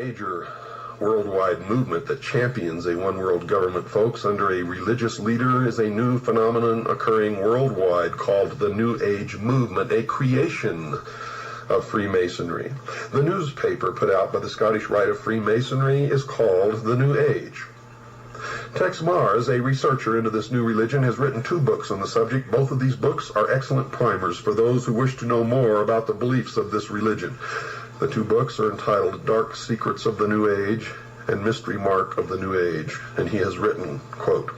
major worldwide movement that champions a one-world government, folks, under a religious leader is a new phenomenon occurring worldwide called the New Age movement, a creation of Freemasonry. The newspaper put out by the Scottish Rite of Freemasonry is called The New Age. Tex Mars, a researcher into this new religion, has written 2 books on the subject. Both of these books are excellent primers for those who wish to know more about the beliefs of this religion. The 2 books are entitled Dark Secrets of the New Age and Mystery Mark of the New Age, and he has written, quote,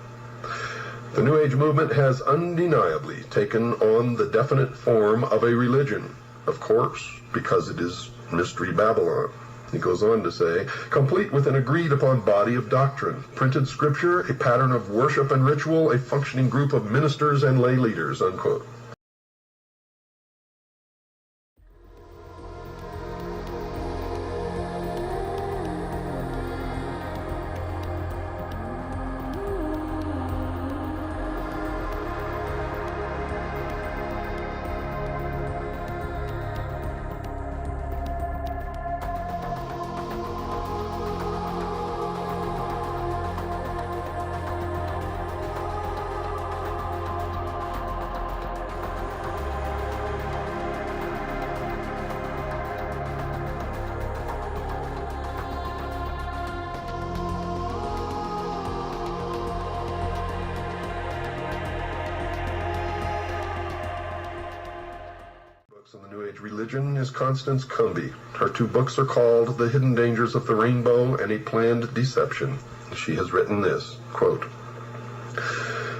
"The New Age movement has undeniably taken on the definite form of a religion, of course, because it is Mystery Babylon." He goes on to say, "Complete with an agreed-upon body of doctrine, printed scripture, a pattern of worship and ritual, a functioning group of ministers and lay leaders," unquote. In the New Age religion is Constance Cumbey. Her 2 books are called The Hidden Dangers of the Rainbow and A Planned Deception. She has written this, quote,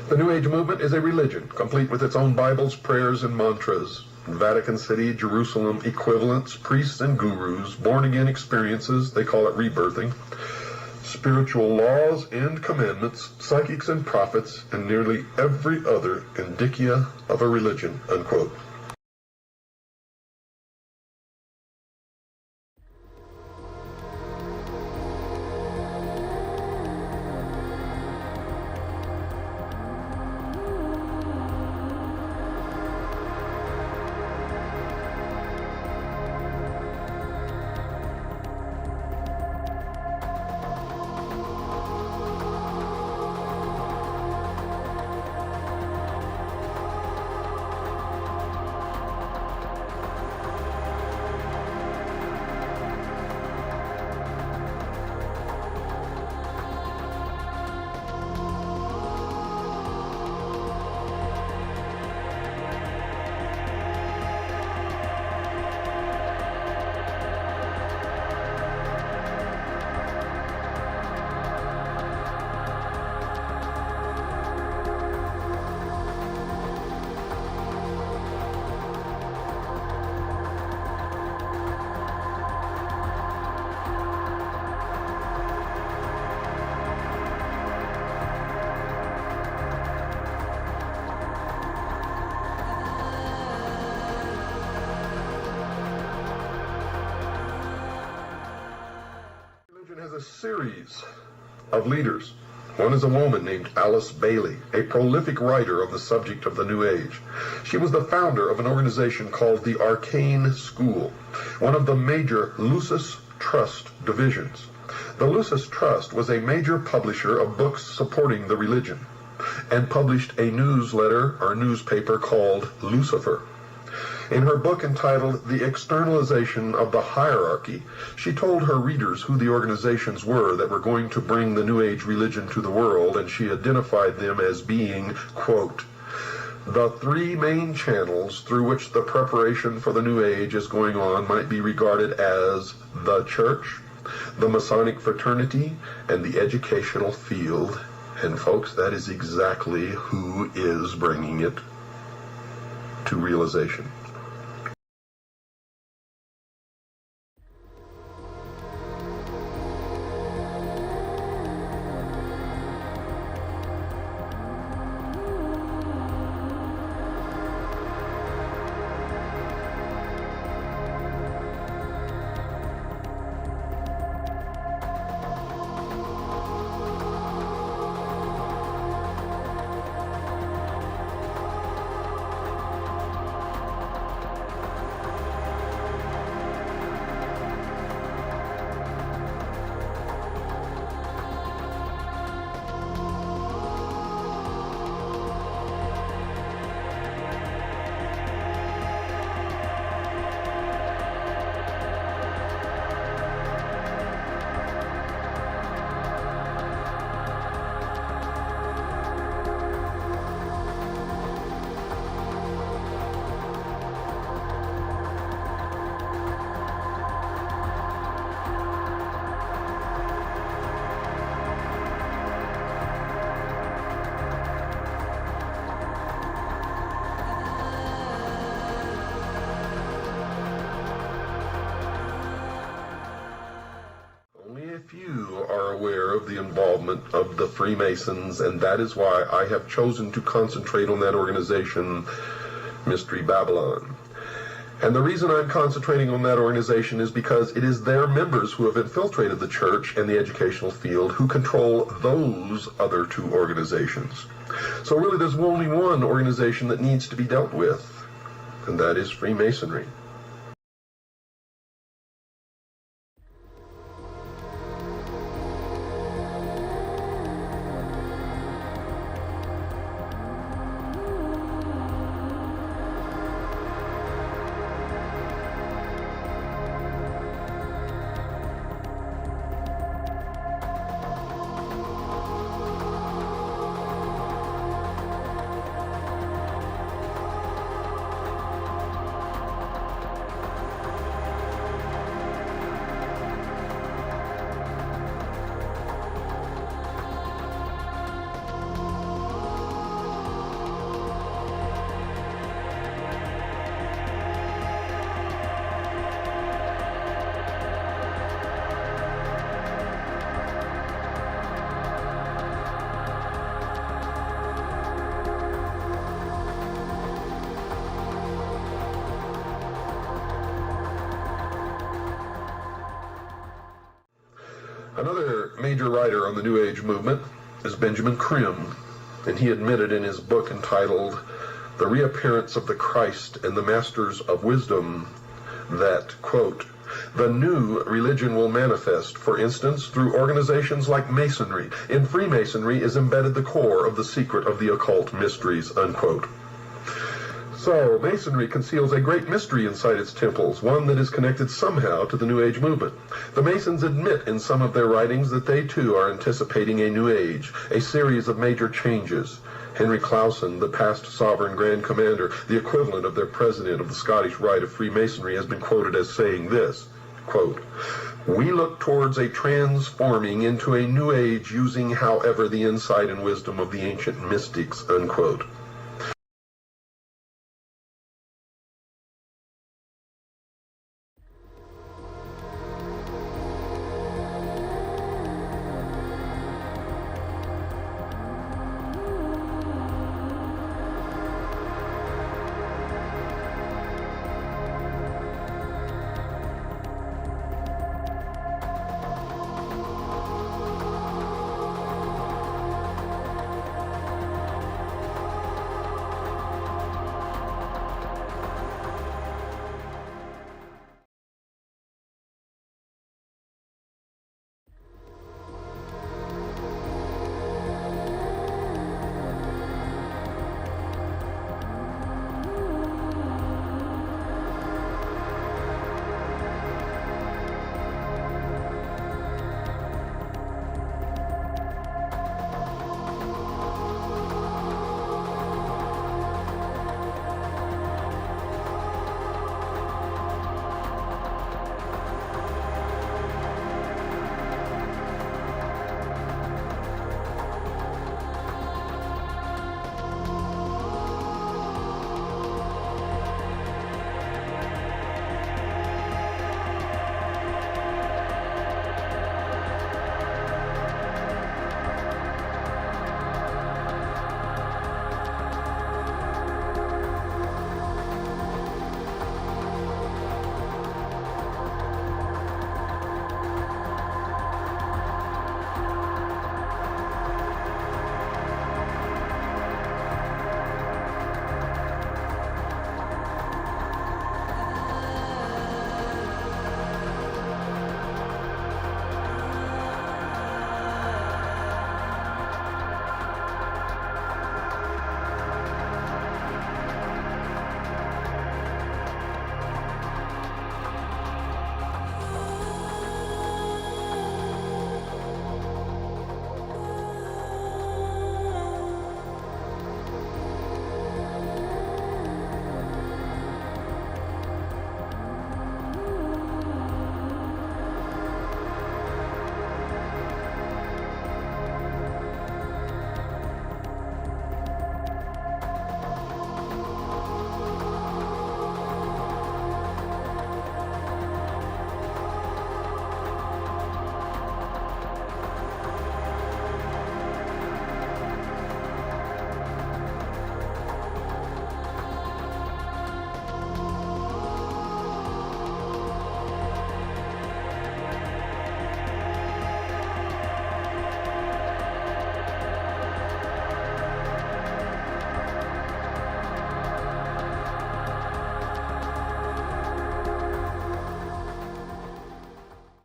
"The New Age movement is a religion, complete with its own Bibles, prayers, and mantras, Vatican City, Jerusalem equivalents, priests and gurus, born-again experiences, they call it rebirthing, spiritual laws and commandments, psychics and prophets, and nearly every other indicia of a religion," unquote. Has a series of leaders. One is a woman named Alice Bailey, a prolific writer on the subject of the New Age. She was the founder of an organization called the Arcane School, one of the major Lucis Trust divisions. The Lucis Trust was a major publisher of books supporting the religion and published a newsletter or newspaper called Lucifer. In her book entitled The Externalization of the Hierarchy, she told her readers who the organizations were that were going to bring the New Age religion to the world, and she identified them as being, quote, "The 3 main channels through which the preparation for the New Age is going on might be regarded as the Church, the Masonic fraternity, and the educational field." And folks, that is exactly who is bringing it to realization. few are aware of the involvement of the Freemasons, and that is why I have chosen to concentrate on that organization, Mystery Babylon. And the reason I'm concentrating on that organization is because it is their members who have infiltrated the church and the educational field who control those other two organizations. So really there's only one organization that needs to be dealt with, and that is Freemasonry. Another major writer on the New Age movement is Benjamin Creme, and he admitted in his book entitled The Reappearance of the Christ and the Masters of Wisdom that, quote, the new religion will manifest, for instance, through organizations like Masonry. In Freemasonry is embedded the core of the secret of the occult mysteries, unquote. So, Masonry conceals a great mystery inside its temples, one that is connected somehow to the New Age movement. The Masons admit in some of their writings that they too are anticipating a New Age, a series of major changes. Henry Clausen, the past sovereign Grand Commander, the equivalent of their president of the Scottish Rite of Freemasonry, has been quoted as saying this, quote, we look towards a transforming into a New Age using, however, the insight and wisdom of the ancient mystics, unquote.